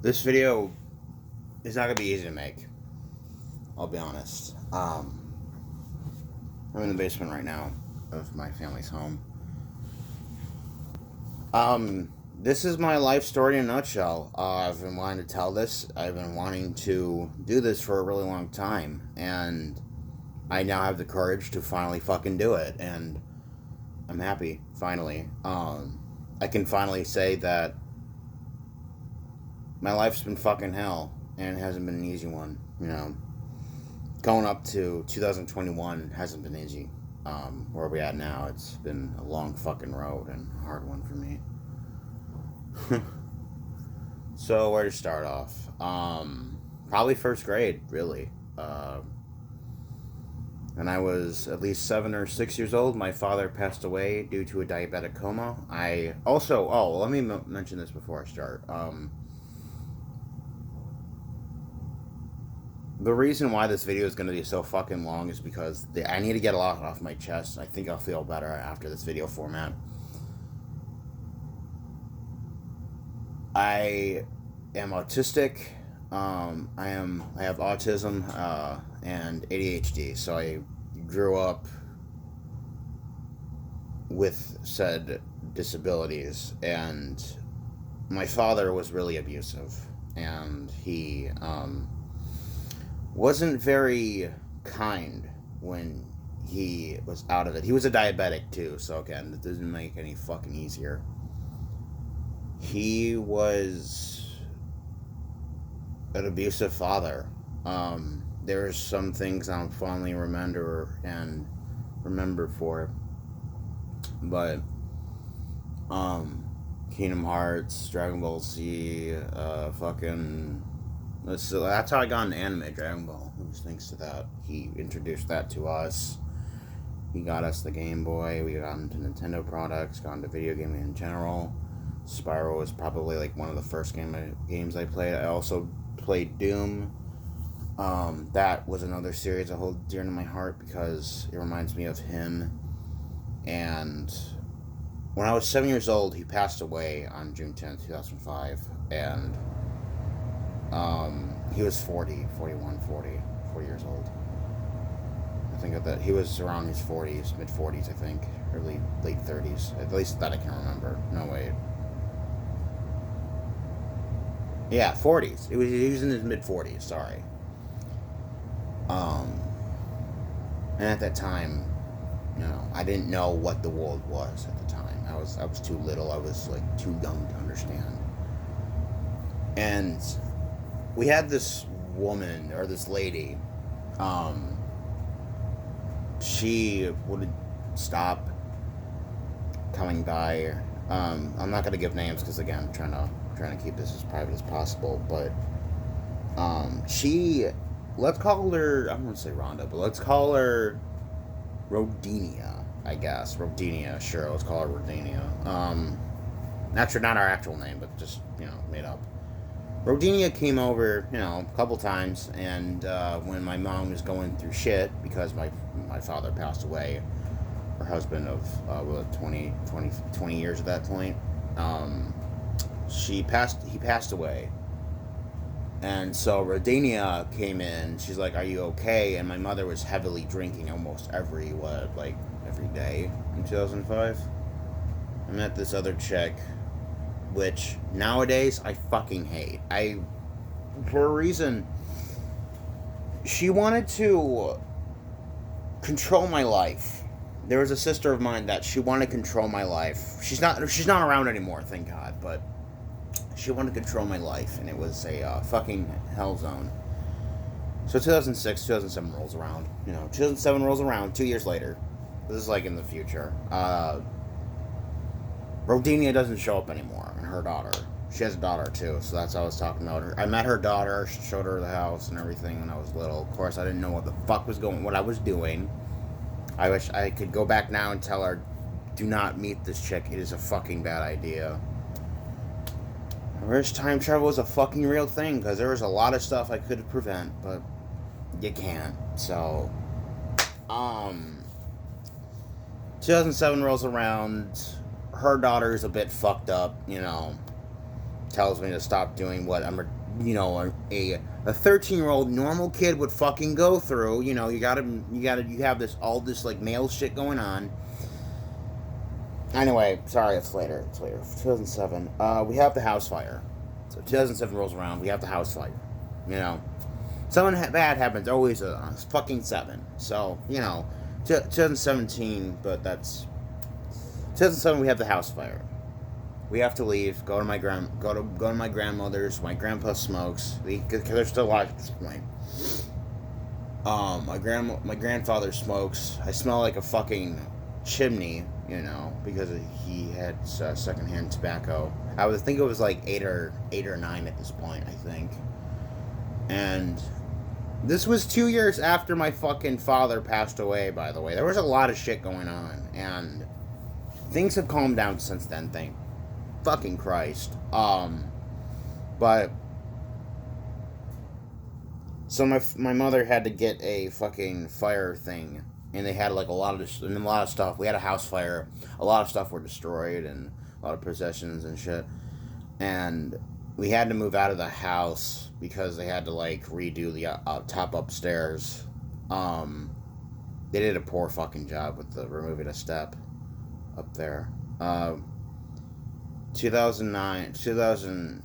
This video is not gonna be easy to make. I'll be honest. I'm in the basement right now of my family's home. This is my life story in a nutshell. I've been wanting to tell this. I've been wanting to do this for a really long time, and I now have the courage to finally fucking do it, and I'm happy. Finally, I can finally say that my life's been fucking hell, and it hasn't been an easy one. Going up to 2021 hasn't been easy. Where we at now, it's been a long fucking road and a hard one for me. So where to start off? Probably first grade, really. When I was at least 7 or 6 years old, my father passed away due to a diabetic coma. I also, let me mention this before I start. The reason why this video is going to be so fucking long is because I need to get a lot off my chest. I think I'll feel better after this video format. I am autistic. I have autism and ADHD. So I grew up with said disabilities, and my father was really abusive, and he wasn't very kind when he was out of it. He was a diabetic too, so again, that doesn't make any fucking easier. He was an abusive father. There's some things I fondly remember for it, but Kingdom Hearts, Dragon Ball Z, fucking. So that's how I got into anime, Dragon Ball. It was thanks to that. He introduced that to us. He got us the Game Boy. We got into Nintendo products, got into video gaming in general. Spyro was probably like one of the first games I played. I also played Doom. That was another series I hold dear to my heart because it reminds me of him. And when I was 7 years old, he passed away on June 10th, 2005. And he was 40 years old. I think that he was around his 40s, mid 40s, I think, or late 30s. At least that I can remember. No, wait. Yeah, 40s. He was in his mid 40s. Sorry. And at that time, I didn't know what the world was at the time. I was too little. I was like too young to understand. And we had this woman or this lady. She would stop coming by. I'm not gonna give names because again, I'm trying to keep this as private as possible. But she, let's call her. I don't want to say Rhonda, but let's call her Rodinia. I guess Rodinia. Sure, let's call her Rodinia. Not our actual name, but just made up. Rodinia came over, a couple times, and when my mom was going through shit because my father passed away, her husband of 20 years at that point, he passed away. And so Rodinia came in, she's like, "Are you okay?" And my mother was heavily drinking almost every day in 2005. I met this other chick, which nowadays I fucking hate. For a reason, she wanted to control my life. There was a sister of mine that she wanted to control my life. She's not around anymore, thank God, but she wanted to control my life, and it was a fucking hell zone. So 2006, 2007 rolls around. 2007 rolls around, 2 years later. This is like in the future. Rodinia doesn't show up anymore, and her daughter. She has a daughter too, so that's how I was talking about her. I met her daughter, showed her the house and everything when I was little. Of course, I didn't know what I was doing. I wish I could go back now and tell her, do not meet this chick. It is a fucking bad idea. I wish time travel was a fucking real thing, because there was a lot of stuff I could prevent, but you can't. So, 2007 rolls around. Her daughter's a bit fucked up, tells me to stop doing what I'm, a 13-year-old normal kid would fucking go through. You have all this like male shit going on. Anyway, sorry, it's later. 2007. We have the house fire. So 2007 rolls around. We have the house fire. Something bad happens. Always on fucking 7. So 2017. But that's 2007. We have the house fire. We have to leave. Go to my grandmother's. My grandpa smokes. Because there's still alive at this point. My grandfather smokes. I smell like a fucking chimney. Because he had secondhand tobacco. I would think it was like 8 or 9 at this point, I think. And this was 2 years after my fucking father passed away, by the way. There was a lot of shit going on, and things have calmed down since then, thank fucking Christ. But so my mother had to get a fucking fire thing. And they had like a lot of stuff. We had a house fire. A lot of stuff were destroyed and a lot of possessions and shit. And we had to move out of the house because they had to like redo the top upstairs. They did a poor fucking job with removing a step up there. 2007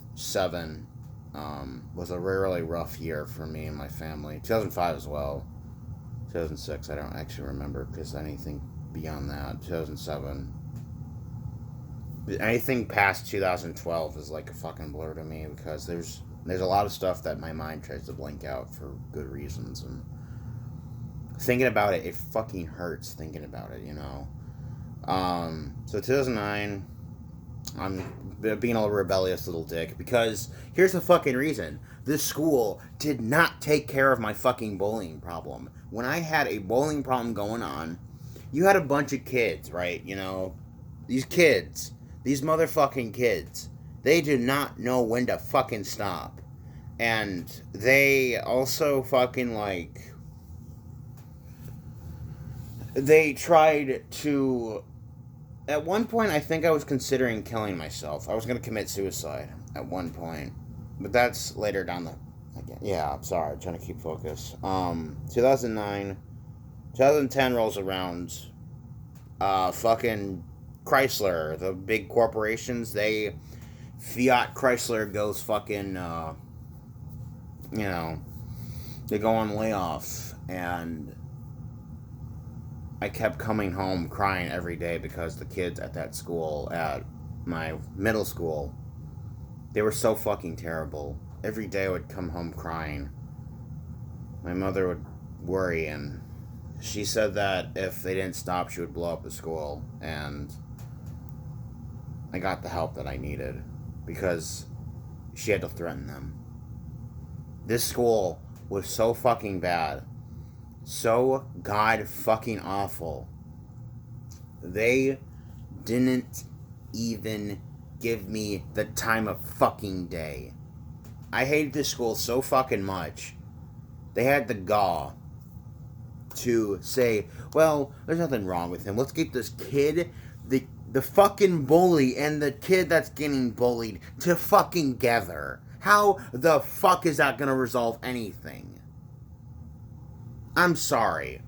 was a really rough year for me and my family. 2005 as well. 2006, I don't actually remember because anything beyond that, 2007. Anything past 2012 is like a fucking blur to me because there's a lot of stuff that my mind tries to blank out for good reasons, and thinking about it fucking hurts thinking about it, So 2009, I'm being a rebellious little dick because here's the fucking reason. This school did not take care of my fucking bullying problem. When I had a bullying problem going on, you had a bunch of kids, right? These kids, these motherfucking kids, they do not know when to fucking stop. And they also fucking they tried to, at one point I think I was considering killing myself. I was going to commit suicide at one point. But that's later down the... Yeah, I'm sorry. I'm trying to keep focus. 2009. 2010 rolls around. Fucking Chrysler. The big corporations, Fiat Chrysler goes fucking... they go on layoff. And I kept coming home crying every day because the kids at that school, at my middle school... They were so fucking terrible. Every day I would come home crying. My mother would worry, and she said that if they didn't stop, she would blow up the school. And I got the help that I needed because she had to threaten them. This school was so fucking bad. So god fucking awful. They didn't even give me the time of fucking day. I hated this school so fucking much. They had the gall to say, well, there's nothing wrong with him. Let's get this kid, the fucking bully and the kid that's getting bullied to fucking together. How the fuck is that gonna resolve anything? I'm sorry.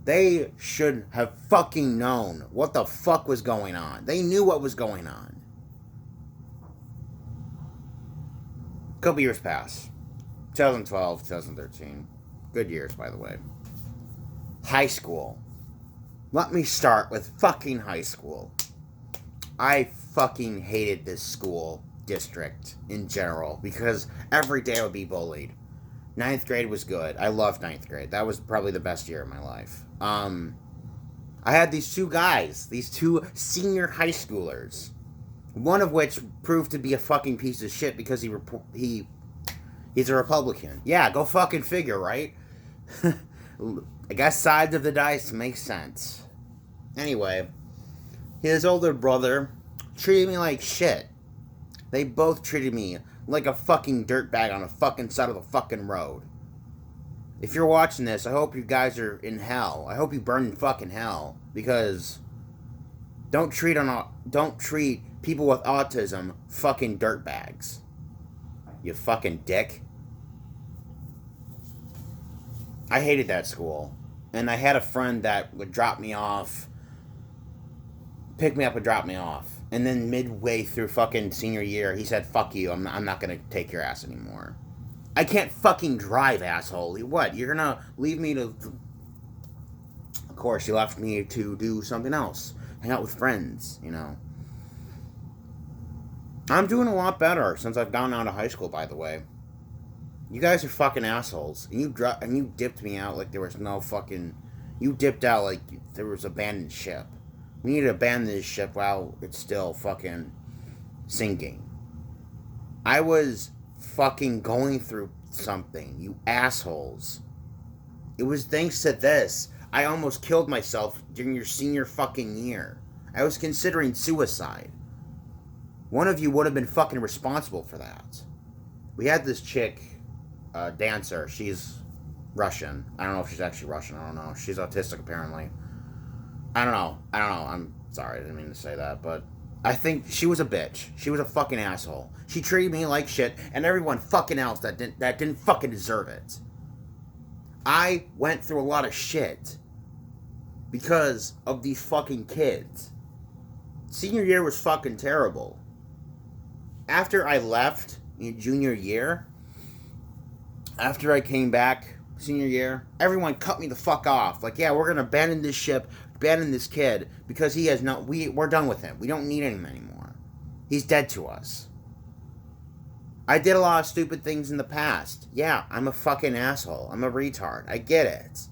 They should have fucking known what the fuck was going on. They knew what was going on. Couple years pass. 2012, 2013. Good years, by the way. High school. Let me start with fucking high school. I fucking hated this school district in general because every day I would be bullied. 9th grade was good. I loved 9th grade. That was probably the best year of my life. I had these two guys, these two senior high schoolers. One of which proved to be a fucking piece of shit because he's a Republican. Yeah, go fucking figure, right? I guess sides of the dice make sense. Anyway, his older brother treated me like shit. They both treated me like a fucking dirtbag on a fucking side of the fucking road. If you're watching this, I hope you guys are in hell. I hope you burn in fucking hell. Because don't treat people with autism fucking dirtbags. You fucking dick. I hated that school. And I had a friend that would drop me off, pick me up and drop me off. And then midway through fucking senior year, he said, fuck you, I'm not going to take your ass anymore. I can't fucking drive, asshole. What? You're going to leave me to... Of course, he left me to do something else. Hang out with friends, you know. I'm doing a lot better since I've gone out of high school, by the way. You guys are fucking assholes. And you dipped me out like there was no fucking... You dipped out like there was abandoned ship. We need to abandon this ship while it's still fucking sinking. I was fucking going through something, you assholes. It was thanks to this. I almost killed myself during your senior fucking year. I was considering suicide. One of you would have been fucking responsible for that. We had this chick, dancer. She's Russian. I don't know if she's actually Russian. I don't know. She's autistic, apparently. I don't know. I'm sorry. I didn't mean to say that, but I think she was a bitch. She was a fucking asshole. She treated me like shit, and everyone fucking else that didn't fucking deserve it. I went through a lot of shit because of these fucking kids. Senior year was fucking terrible. After I left in junior year, after I came back senior year, everyone cut me the fuck off. Like, yeah, we're gonna abandon this ship, abandon this kid, because he has no... We're done with him. We don't need him anymore. He's dead to us. I did a lot of stupid things in the past. Yeah, I'm a fucking asshole. I'm a retard. I get it.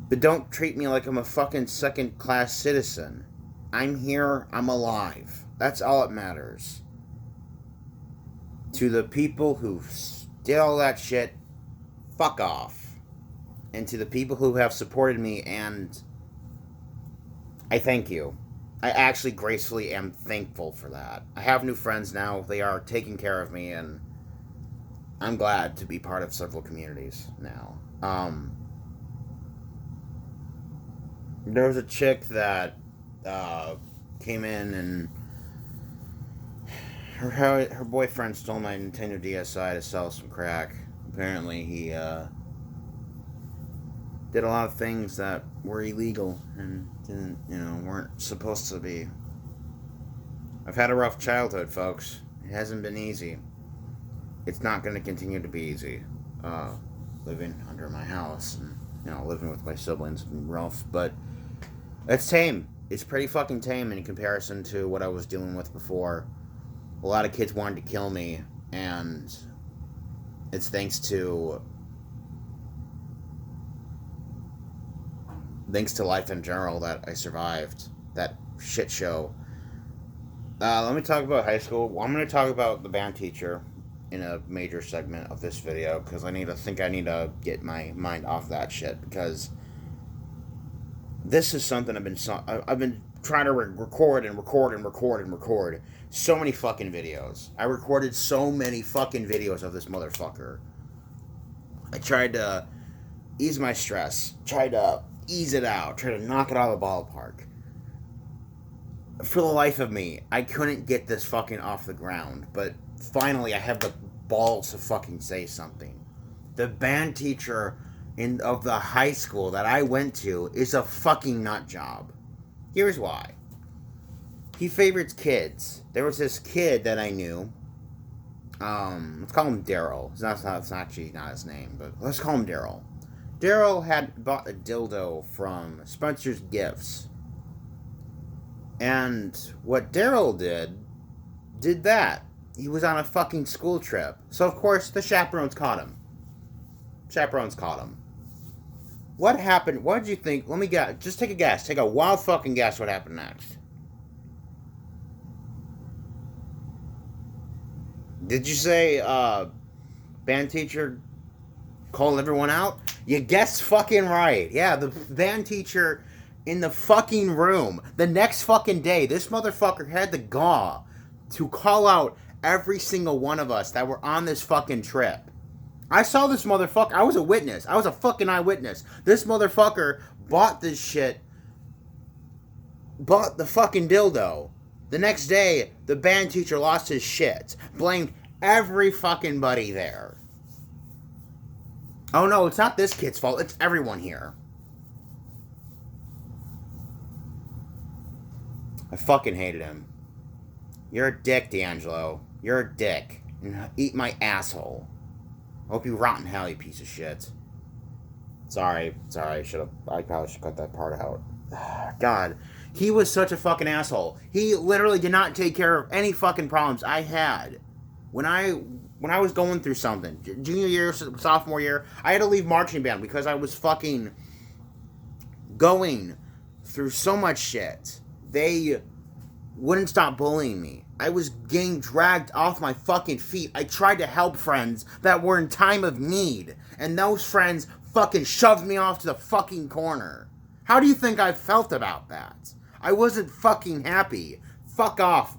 But don't treat me like I'm a fucking second-class citizen. I'm here. I'm alive. That's all that matters. To the people who did all that shit, fuck off. And to the people who have supported me, and I thank you. I actually gracefully am thankful for that. I have new friends now. They are taking care of me, and I'm glad to be part of several communities now. There was a chick that came in, and her boyfriend stole my Nintendo DSi to sell some crack. Apparently, he did a lot of things that were illegal and weren't supposed to be. I've had a rough childhood, folks. It hasn't been easy. It's not going to continue to be easy. Living under my house and, living with my siblings has been rough, but it's tame. It's pretty fucking tame in comparison to what I was dealing with before. A lot of kids wanted to kill me, and it's thanks to life in general that I survived that shit show. Let me talk about high school. I'm going to talk about the band teacher in a major segment of this video, because I need to get my mind off that shit, because this is something I've been trying to record so many fucking videos. I recorded so many fucking videos of this motherfucker. I tried to ease my stress, tried to ease it out, tried to knock it out of the ballpark. For the life of me, I couldn't get this fucking off the ground, but finally I have the balls to fucking say something. The band teacher of the high school that I went to is a fucking nut job. Here's why. He favorites kids. There was this kid that I knew. Let's call him Daryl. It's actually not his name, but let's call him Daryl. Daryl had bought a dildo from Spencer's Gifts. And what Daryl did that. He was on a fucking school trip. So, of course, the chaperones caught him. What happened? What did you think? Let me guess. Just take a guess. Take a wild fucking guess what happened next. Did you say, band teacher called everyone out? You guessed fucking right. Yeah, the band teacher in the fucking room. The next fucking day, this motherfucker had the gall to call out every single one of us that were on this fucking trip. I saw this motherfucker. I was a witness. I was a fucking eyewitness. This motherfucker bought this shit bought the fucking dildo. The next day, the band teacher lost his shit. Blamed every fucking buddy there. Oh no, it's not this kid's fault. It's everyone here. I fucking hated him. You're a dick, D'Angelo. You're a dick. And eat my asshole. I hope you rot in hell, you piece of shit. Sorry. I probably should cut that part out. God. He was such a fucking asshole. He literally did not take care of any fucking problems I had. When I was going through something, junior year, sophomore year, I had to leave marching band because I was fucking going through so much shit. They wouldn't stop bullying me. I was getting dragged off my fucking feet. I tried to help friends that were in time of need, and those friends fucking shoved me off to the fucking corner. How do you think I felt about that? I wasn't fucking happy. Fuck off,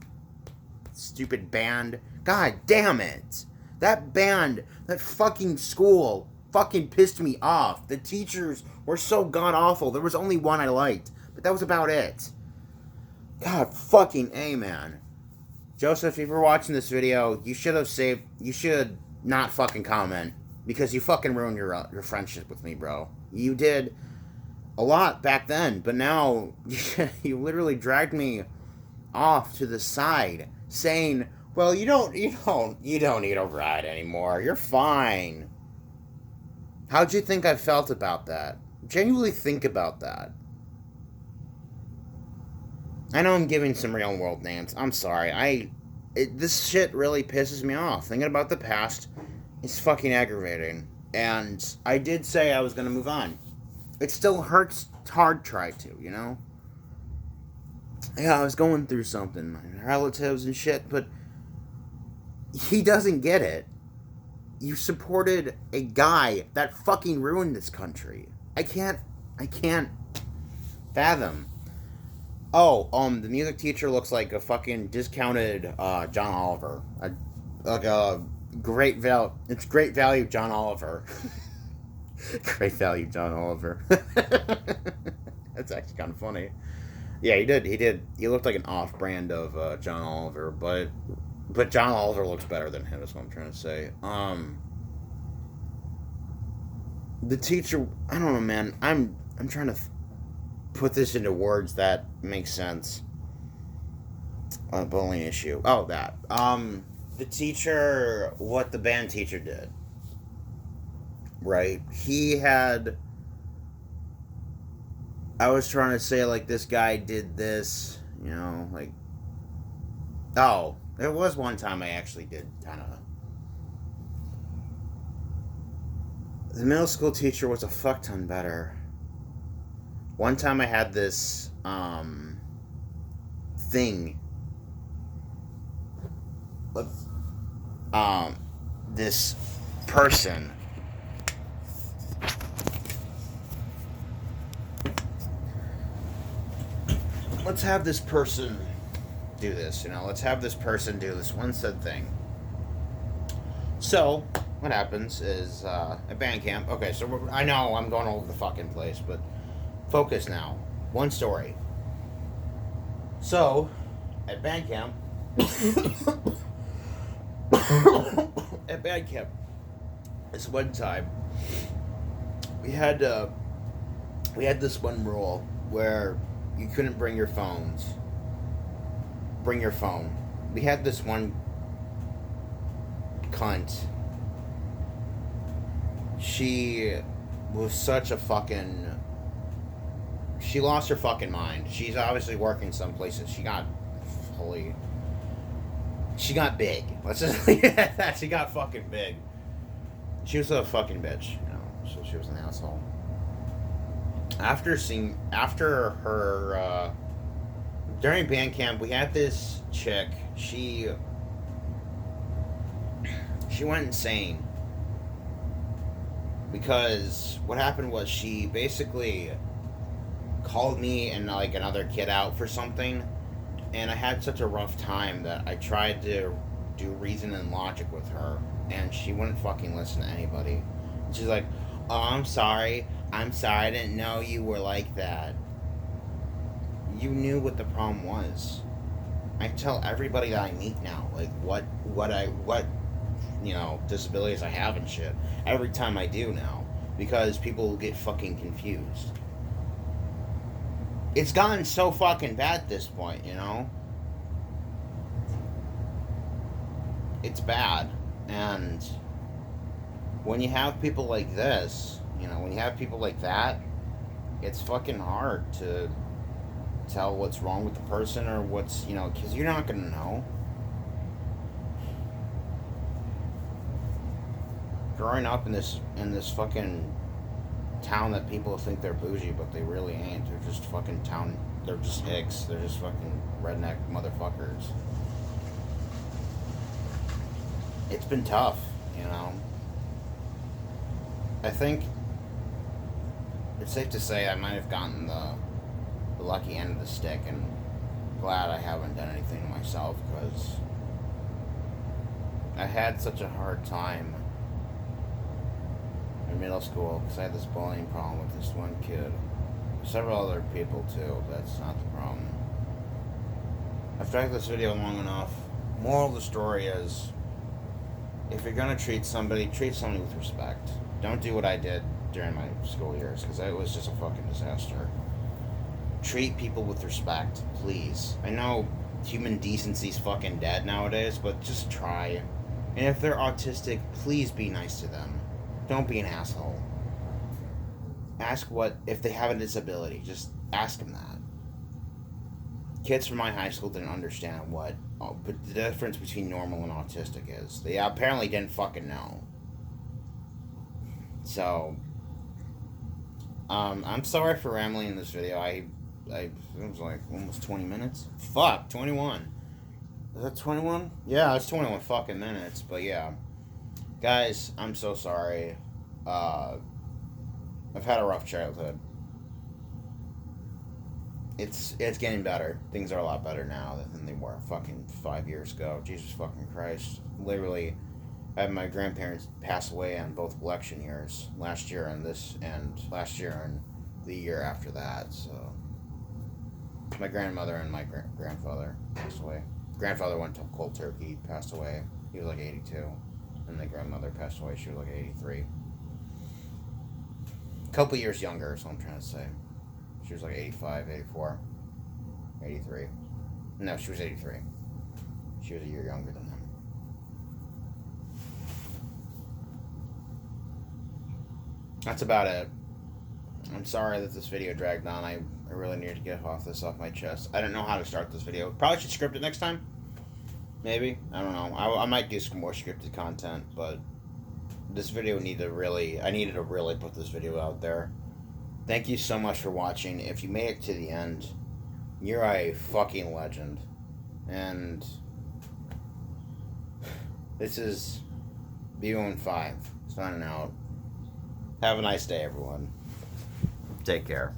stupid band. God damn it. That band, that fucking school fucking pissed me off. The teachers were so god-awful. There was only one I liked, but that was about it. God fucking A, man. Joseph, if you're watching this video, you should not fucking comment, because you fucking ruined your friendship with me, bro. You did a lot back then, but now you literally dragged me off to the side saying, well, you don't need a ride anymore. You're fine. How'd you think I felt about that? Genuinely think about that. I know I'm giving some real world names. I'm sorry. This shit really pisses me off. Thinking about the past is fucking aggravating. And I did say I was going to move on. It still hurts hard to try to, you know? Yeah, I was going through something. My relatives and shit, but he doesn't get it. You supported a guy that fucking ruined this country. I can't fathom. Oh, the music teacher looks like a fucking discounted John Oliver. It's great value John Oliver. Great value John Oliver. That's actually kind of funny. Yeah, he did. He looked like an off-brand of John Oliver, but John Oliver looks better than him, is what I'm trying to say. The teacher, I don't know, man. I'm trying to put this into words that make sense. Bullying issue. Oh, that. The teacher, what the band teacher did. Right? I was trying to say, like, this guy did this, you know, like, oh, there was one time I actually did kind of. The middle school teacher was a fuck ton better. One time I had this thing. This person. Let's have this person do this, you know. Let's have this person do this one said thing. So, what happens is, at band camp, okay, so I know I'm going all over the fucking place, but focus now. One story. So, at band camp, this one time, we had this one rule where you couldn't bring your phones. Bring your phone. We had this one cunt. She was such a fucking... She lost her fucking mind. She's obviously working some places. She got big. Let's just leave it at that. She got fucking big. She was a fucking bitch, you know. So she was an asshole. During band camp, we had this chick. She went insane. Because what happened was she basically called me and like another kid out for something, and I had such a rough time that I tried to do reason and logic with her, and she wouldn't fucking listen to anybody. She's like, "Oh, I'm sorry, I didn't know you were like that." You knew what the problem was. I tell everybody that I meet now, like, what disabilities I have and shit. Every time I do now. Because people get fucking confused. It's gotten so fucking bad at this point, It's bad. And when you have people like this, when you have people like that, it's fucking hard to tell what's wrong with the person or what's, because you're not going to know. Growing up in this fucking town that people think they're bougie, but they really ain't. They're just fucking they're just hicks. They're just fucking redneck motherfuckers. It's been tough, I think it's safe to say I might have gotten the lucky end of the stick, and glad I haven't done anything to myself, because I had such a hard time in middle school because I had this bullying problem with this one kid. Several other people too, that's not the problem. I've dragged this video long enough. Moral of the story is, if you're gonna treat somebody with respect. Don't do what I did during my school years, because it was just a fucking disaster. Treat people with respect, please. I know human decency's fucking dead nowadays, but just try. And if they're autistic, please be nice to them. Don't be an asshole. Ask if they have a disability. Just ask them that. Kids from my high school didn't understand but the difference between normal and autistic is. They apparently didn't fucking know. So, I'm sorry for rambling in this video. It was like almost 20 minutes. Fuck, 21. Is that 21? Yeah, it's 21 fucking minutes. But yeah, guys, I'm so sorry. I've had a rough childhood. It's getting better. Things are a lot better now than they were fucking 5 years ago. Jesus fucking Christ. Literally, I had my grandparents pass away on both election years. Last year and the year after that. So, my grandmother and my grandfather passed away. Grandfather went to cold turkey, passed away. He was like 82. And my grandmother passed away. She was like 83. A couple years younger, is what I'm trying to say. She was like 85, 84, 83. No, she was 83. She was a year younger than them. That's about it. I'm sorry that this video dragged on. I really needed to get this off my chest. I don't know how to start this video. Probably should script it next time. Maybe. I don't know. I might do some more scripted content, but this video I needed to really put this video out there. Thank you so much for watching. If you made it to the end, you're a fucking legend. And this is B15 signing out. Have a nice day, everyone. Take care.